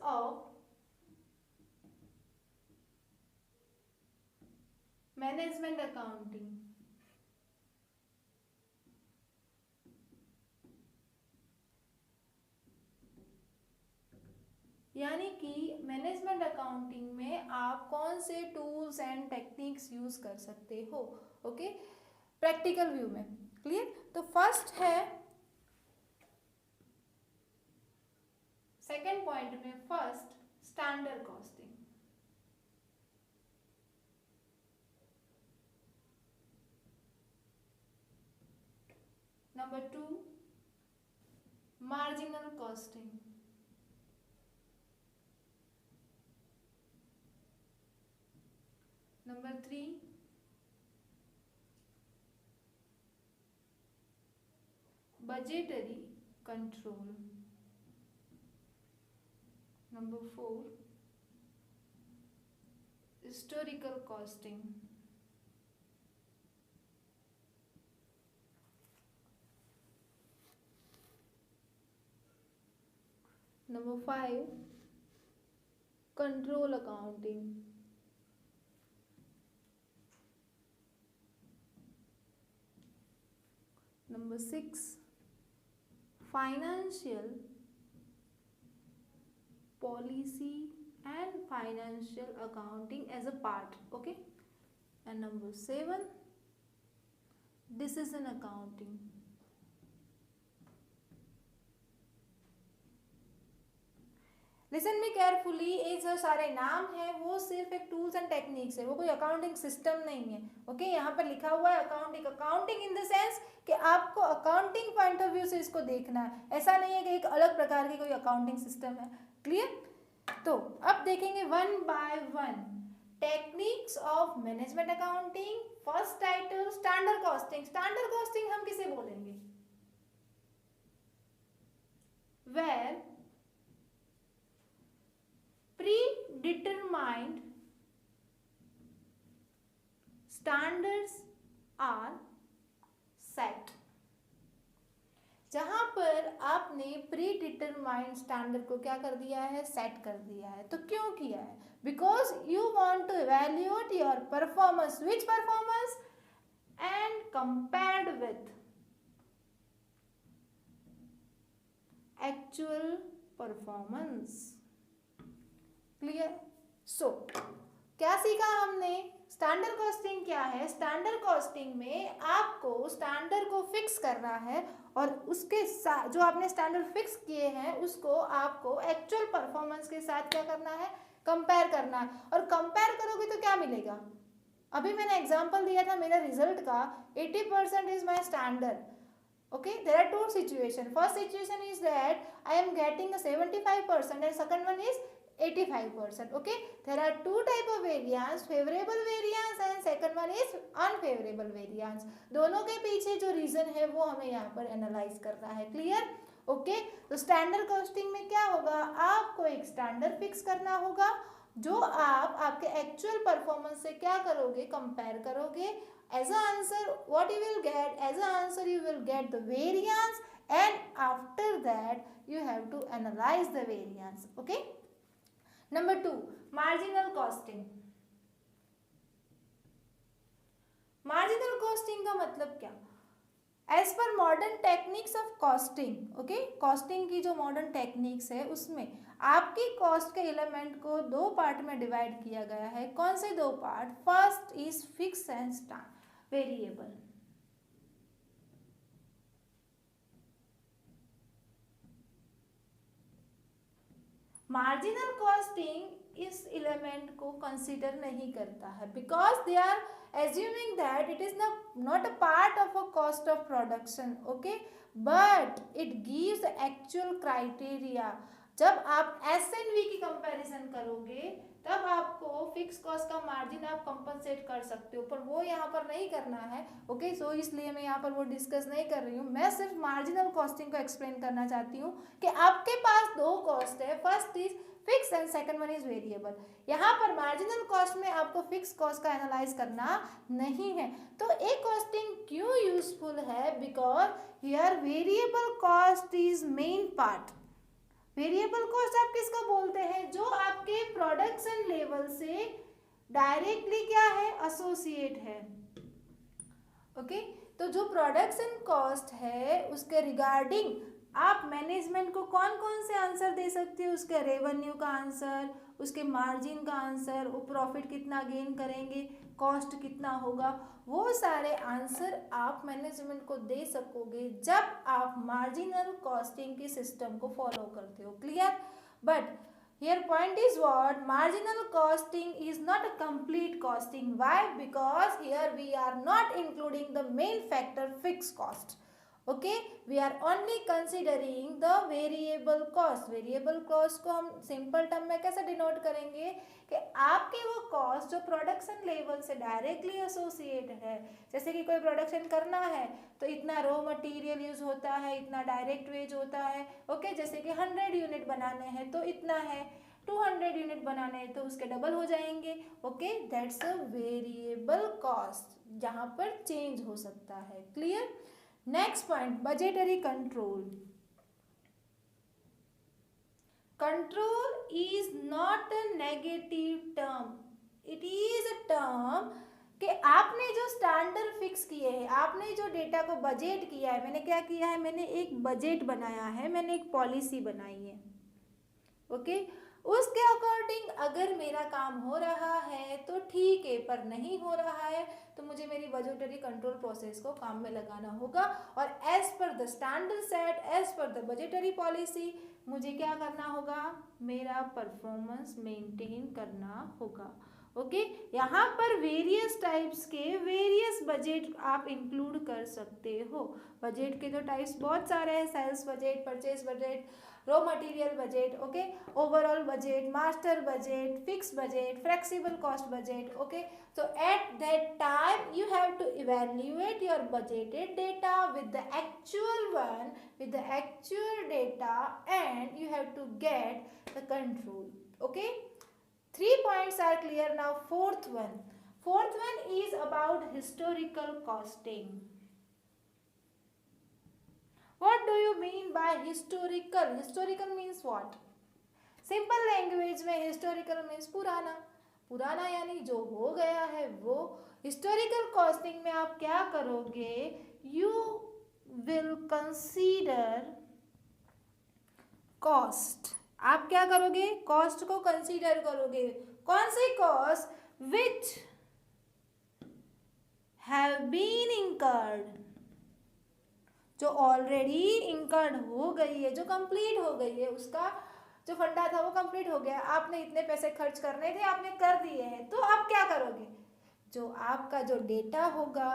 of management accounting. यानी कि management accounting में आप कौन से टूल्स एंड टेक्निक्स यूज कर सकते हो, ओके, प्रैक्टिकल व्यू में। क्लियर? तो फर्स्ट है, सेकेंड पॉइंट में first standard costing. Number 2 marginal costing. Number 3 budgetary control. Number 4 historical costing. Number 5 control accounting. Number 6 financial policy and financial accounting as a part, okay. And number 7 decision accounting. Listen me carefully, ये जो सारे नाम हैं वो सिर्फ एक tools and techniques है, वो कोई अकाउंटिंग सिस्टम नहीं है, ओके। यहाँ पर लिखा हुआ है accounting, accounting in the sense कि आपको अकाउंटिंग पॉइंट ऑफ व्यू से इसको देखना है, ऐसा नहीं है कि एक अलग प्रकार की कोई अकाउंटिंग सिस्टम है। क्लियर? तो अब देखेंगे one by one techniques of management accounting. First title standard costing. Standard costing हम किसे बोलेंगे? Where predetermined standards are set। जहां पर आपने प्री डिटरमाइंड स्टैंडर्ड को क्या कर दिया है? सेट कर दिया है। तो क्यों किया है? Because you want to evaluate your performance, which performance, and compared with actual performance. Clear? So क्या सीखा हमने? स्टैंडर्ड कॉस्टिंग क्या है? स्टैंडर्ड कॉस्टिंग में आपको स्टैंडर्ड को फिक्स करना है और उसके साथ जो आपने स्टैंडर्ड फिक्स किए हैं उसको आपको एक्चुअल परफॉर्मेंस के साथ क्या करना है? कंपेयर करना है। और कंपेयर करोगे तो क्या मिलेगा? अभी मैंने एग्जांपल दिया था मेरा रिजल्ट का, 80% is my standard. Okay, there are two situations. First situation is that I am getting a 75% and second one is 85%. Okay, there are two type of variance, favorable variance and second one is unfavorable variance. दोनों के पीछे जो reason है वो हमें यहाँ पर analyse करना है। क्लियर? ओके, तो स्टैंडर्ड कॉस्टिंग में क्या होगा? आपको एक स्टैंडर्ड फिक्स करना होगा जो आप आपके एक्चुअल परफॉर्मेंस से क्या करोगे? कंपेयर करोगे। As an answer, what you will get? As an answer, you will get the variance, and after that, you have to analyze the variance. Okay. Number 2, marginal costing. Marginal costing का मतलब क्या? As per modern techniques of costing, okay, costing की जो modern techniques है उसमें आपकी cost के element को दो पार्ट में डिवाइड किया गया है। कौन से दो part? First is fix and variable. Marginal costing इस एलिमेंट को कंसीडर नहीं करता है because they are assuming that it is not a part of a cost of production, okay, but it gives the actual criteria। जब आप S&V की comparison करोगे तब आपको फिक्स कॉस्ट का मार्जिन आप कंपनसेट कर सकते हो, पर वो यहाँ पर नहीं करना है, ओके। सो इसलिए मैं यहाँ पर वो डिस्कस नहीं कर रही हूँ। मैं सिर्फ मार्जिनल कॉस्टिंग को एक्सप्लेन करना चाहती हूँ कि आपके पास दो कॉस्ट है, first is fix and second one is variable. यहाँ पर मार्जिनल कॉस्ट में आपको फिक्स कॉस्ट का एनालाइज करना नहीं है। तो एक कॉस्टिंग क्यों यूजफुल है? Because here variable cost is main part, variable cost आप किसको बोलते हैं? जो आपके प्रोडक्शन लेवल से डायरेक्टली क्या है, एसोसिएट है। ओके, तो जो प्रोडक्शन कॉस्ट है उसके रिगार्डिंग आप मैनेजमेंट को कौन कौन से आंसर दे सकते हो? उसके रेवेन्यू का आंसर, उसके मार्जिन का आंसर, वो प्रॉफिट कितना गेन करेंगे, कॉस्ट कितना होगा, वो सारे आंसर आप मैनेजमेंट को दे सकोगे जब आप मार्जिनल कॉस्टिंग के सिस्टम को फॉलो करते हो। Clear? But here point is what? Marginal costing is not a complete costing. Why? Because here we are not including the main factor fixed cost. Okay, we are only considering the variable cost. Variable cost को हम simple term में कैसे denote करेंगे कि आपके वो cost जो production level से डायरेक्टली एसोसिएट है, जैसे कि कोई प्रोडक्शन करना है तो इतना रॉ मटेरियल यूज होता है, इतना डायरेक्ट वेज होता है। ओके, जैसे कि 100 यूनिट बनाने हैं तो इतना है, 200 यूनिट बनाने हैं तो उसके डबल हो जाएंगे। Okay, that's a variable cost, जहाँ पर चेंज हो सकता है। Clear? Next point, budgetary control. Control is not a negative term, it is a term कि आपने जो स्टैंडर्ड फिक्स किए हैं, आपने जो डेटा को बजट किया है, मैंने क्या किया है, मैंने एक बजट बनाया है, मैंने एक पॉलिसी बनाई है। ओके, उसके अकॉर्डिंग अगर मेरा काम हो रहा है तो ठीक है, पर नहीं हो रहा है तो मुझे मेरी बजटरी कंट्रोल प्रोसेस को काम में लगाना होगा और as per the standard set, as per the budgetary policy मुझे क्या करना होगा, मेरा परफॉर्मेंस मेंटेन करना होगा। ओके, यहाँ पर वेरियस टाइप्स के वेरियस बजट आप इंक्लूड कर सकते हो। बजट के तो टाइप्स बहुत सारे हैं, sales budget, purchase budget, raw material budget, okay, overall budget, master budget, fix budget, flexible cost budget. Okay, so at that time you have to evaluate your budgeted data with the actual one, with the actual data, and you have to get the control. Okay, 3 points are clear now. Fourth one is about historical costing. What do you mean by historical? Historical means what? Simple language में historical means पुराना, पुराना यानी जो हो गया है वो। Historical costing में आप क्या करोगे, यू विल कंसीडर कॉस्ट। आप क्या करोगे, कॉस्ट को कंसीडर करोगे। कौन सी cost? Which have been incurred, जो ऑलरेडी इंकर्ड हो गई है, जो कंप्लीट हो गई है, उसका जो फंडा था वो कंप्लीट हो गया, आपने इतने पैसे खर्च करने थे, आपने कर दिए हैं, तो आप क्या करोगे, जो आपका जो डेटा होगा,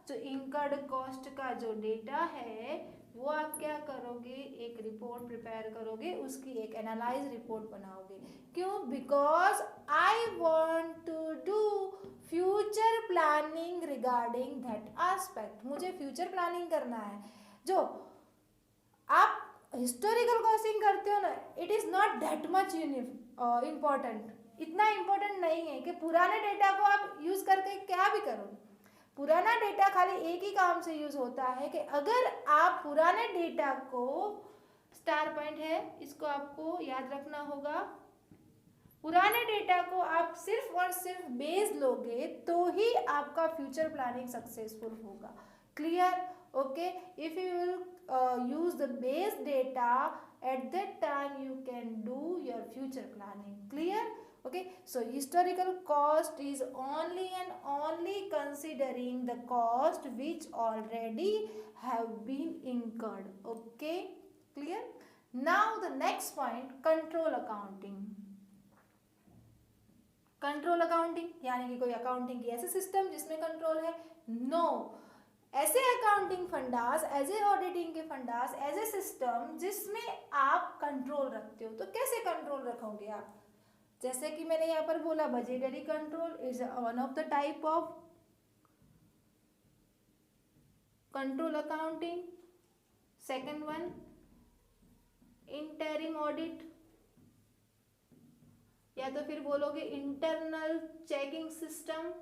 जो इंकर्ड कॉस्ट का जो डेटा है वो आप क्या करोगे, एक रिपोर्ट प्रिपेयर करोगे, उसकी एक एनालाइज रिपोर्ट बनाओगे। क्यों? Because I want to do future planning regarding that aspect. मुझे फ्यूचर प्लानिंग करना है। जो आप हिस्टोरिकल कॉस्टिंग करते हो ना, it is not that much important, इतना इम्पोर्टेंट नहीं है कि पुराने डेटा को आप यूज़ करके क्या भी करो। पुराना डेटा खाली एक ही काम से यूज़ होता है कि अगर आप पुराने डेटा को, स्टार पॉइंट है, इसको आपको याद रखना होगा, पुराने डेटा को आप सिर्फ और सिर्फ बेस लोगे तो ही आपका फ्यूचर प्लानिंग सक्सेसफुल होगा। Clear? Okay, if you will use the base data, at that time you can do your future planning. Clear? Okay, so historical cost is only and only considering the cost which already have been incurred. Okay, clear? Now the next point, control accounting. Control accounting यानी कि कोई accounting की ऐसे system जिसमें control है? No, ऐसे accounting fundas, as a auditing के fundas, as a system जिसमें आप कंट्रोल रखते हो। तो कैसे कंट्रोल रखोगे आप? जैसे कि मैंने यहाँ पर बोला, budgetary control is one of the type of control accounting. Second one, interim audit, या तो फिर बोलोगे internal checking system.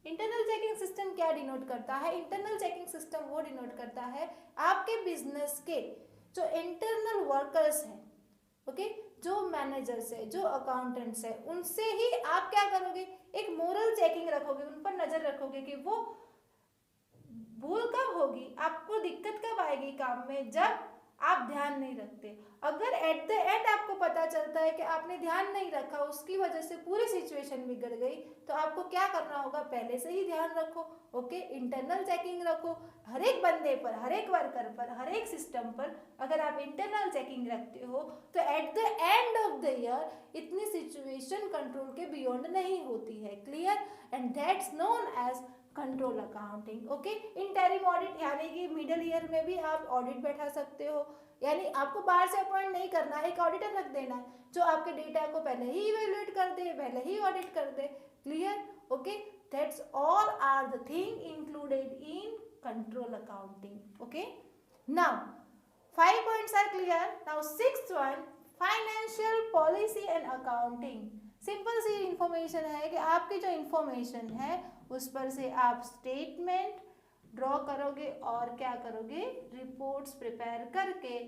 Internal checking system क्या डिनोट करता है? इंटरनल चेकिंग सिस्टम वो डिनोट करता है आपके बिजनेस के जो इंटरनल वर्कर्स हैं, ओके, जो मैनेजर्स है, जो अकाउंटेंट्स है, उनसे ही आप क्या करोगे, एक मोरल चेकिंग रखोगे, उन पर नजर रखोगे कि वो भूल कब होगी, आपको दिक्कत कब आएगी काम में, जब आप ध्यान नहीं रखते। अगर एट द एंड आपको पता चलता है कि आपने ध्यान नहीं रखा, उसकी वजह से पूरी सिचुएशन बिगड़ गई, तो आपको क्या करना होगा, पहले से ही ध्यान रखो, ओके, इंटरनल चेकिंग रखो, हर एक बंदे पर, हर एक वर्कर पर, हर एक सिस्टम पर अगर आप इंटरनल चेकिंग रखते हो तो at the end of the year इतनी सिचुएशन कंट्रोल के बियॉन्ड नहीं होती है। Clear? And that's known as control accounting. Okay, interim audit यानी कि मिडिल ईयर में भी आप ऑडिट बैठा सकते हो, यानी आपको बाहर से अपॉइंट नहीं करना है, एक ऑडिटर रख देना है जो आपके डेटा को पहले ही इवेल्युएट कर दे, पहले ही ऑडिट कर दे। Clear? Okay, that's all are the thing included in control accounting. Okay, now 5 points are clear. Now 6th one, financial policy and accounting. Simple सी इंफॉर्मेशन है कि आपकी जो इंफॉर्मेशन है उस पर से आप स्टेटमेंट ड्रॉ करोगे और क्या करोगे, रिपोर्ट्स प्रिपेयर करके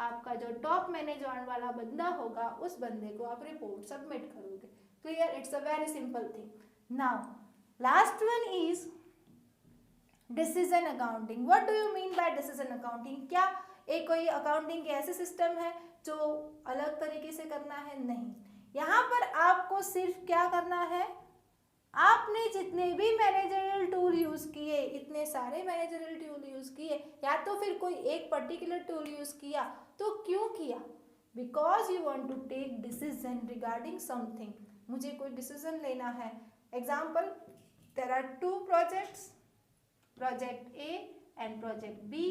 आपका जो टॉप मैनेजमेंट वाला बंदा होगा उस बंदे को आप रिपोर्ट सबमिट करोगे। Clear? It's a very simple thing. Now last one is decision accounting. What do you mean by decision accounting? क्या एक कोई अकाउंटिंग के ऐसे सिस्टम है जो अलग तरीके से करना है? नहीं, यहाँ पर आपको सिर्फ क्या करना है, आपने जितने भी मैनेजरियल टूल यूज किए, इतने सारे मैनेजरियल टूल यूज किए, या तो फिर कोई एक पर्टिकुलर टूल यूज किया, तो क्यों किया? Because you want to take decision regarding something. मुझे कोई डिसीजन लेना है। Example, there are 2 projects, project A and project B.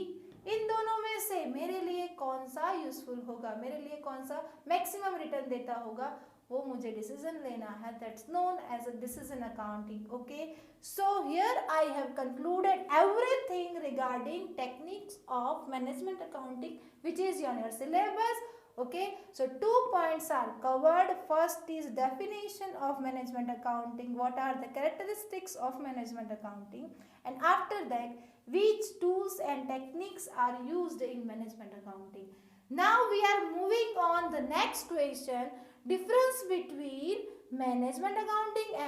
इन दोनों में से मेरे लिए कौन सा यूजफुल होगा, मेरे लिए कौन सा मैक्सिमम रिटर्न देता होगा, वो मुझे डिसीजन लेना है। That's known as a decision accounting. Okay, so here I have concluded everything regarding techniques of management accounting which is on your syllabus. Okay, so 2 points are covered. First is definition of management accounting, what are the characteristics of management accounting, and after that which tools and techniques are used in management accounting. Now we are moving on the next question, difference between management accounting and